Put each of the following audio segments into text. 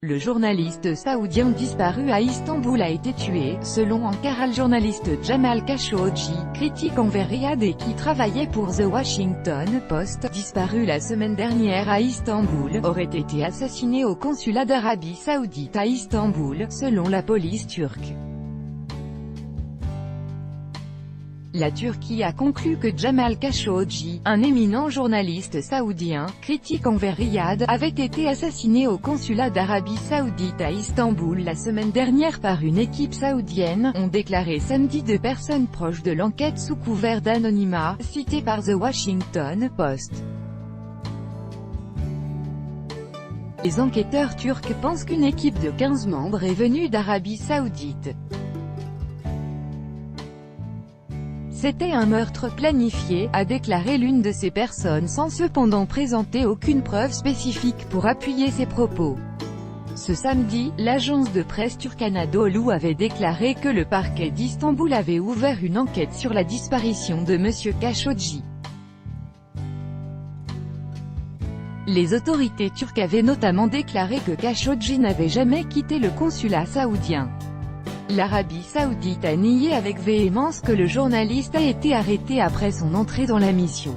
Le journaliste saoudien disparu à Istanbul a été tué, selon Ankara. Le journaliste Jamal Khashoggi, critique envers Riyad et qui travaillait pour The Washington Post, disparu la semaine dernière à Istanbul, aurait été assassiné au consulat d'Arabie Saoudite à Istanbul, selon la police turque. La Turquie a conclu que Jamal Khashoggi, un éminent journaliste saoudien, critique envers Riyad, avait été assassiné au consulat d'Arabie Saoudite à Istanbul la semaine dernière par une équipe saoudienne, ont déclaré samedi deux personnes proches de l'enquête sous couvert d'anonymat, citées par The Washington Post. Les enquêteurs turcs pensent qu'une équipe de 15 membres est venue d'Arabie Saoudite. C'était un meurtre planifié, a déclaré l'une de ces personnes sans cependant présenter aucune preuve spécifique pour appuyer ses propos. Ce samedi, l'agence de presse turque Anadolu avait déclaré que le parquet d'Istanbul avait ouvert une enquête sur la disparition de M. Khashoggi. Les autorités turques avaient notamment déclaré que Khashoggi n'avait jamais quitté le consulat saoudien. L'Arabie Saoudite a nié avec véhémence que le journaliste a été arrêté après son entrée dans la mission.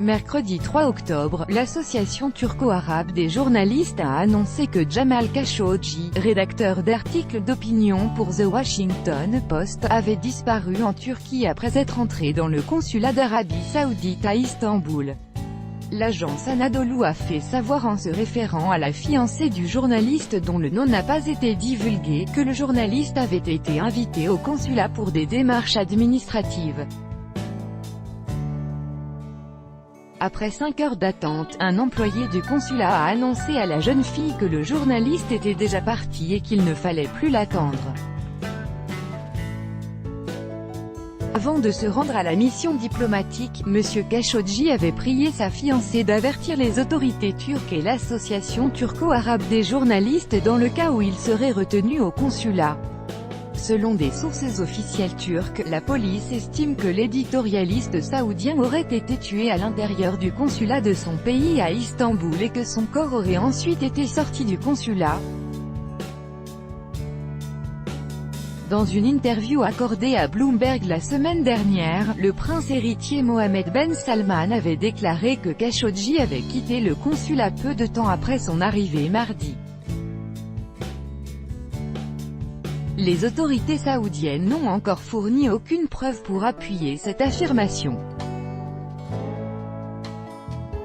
Mercredi 3 octobre, l'association turco-arabe des journalistes a annoncé que Jamal Khashoggi, rédacteur d'articles d'opinion pour The Washington Post, avait disparu en Turquie après être entré dans le consulat d'Arabie Saoudite à Istanbul. L'agence Anadolu a fait savoir en se référant à la fiancée du journaliste dont le nom n'a pas été divulgué, que le journaliste avait été invité au consulat pour des démarches administratives. Après 5 heures d'attente, un employé du consulat a annoncé à la jeune fille que le journaliste était déjà parti et qu'il ne fallait plus l'attendre. Avant de se rendre à la mission diplomatique, M. Khashoggi avait prié sa fiancée d'avertir les autorités turques et l'association turco-arabe des journalistes dans le cas où il serait retenu au consulat. Selon des sources officielles turques, la police estime que l'éditorialiste saoudien aurait été tué à l'intérieur du consulat de son pays à Istanbul et que son corps aurait ensuite été sorti du consulat. Dans une interview accordée à Bloomberg la semaine dernière, le prince héritier Mohammed Ben Salman avait déclaré que Khashoggi avait quitté le consulat peu de temps après son arrivée mardi. Les autorités saoudiennes n'ont encore fourni aucune preuve pour appuyer cette affirmation.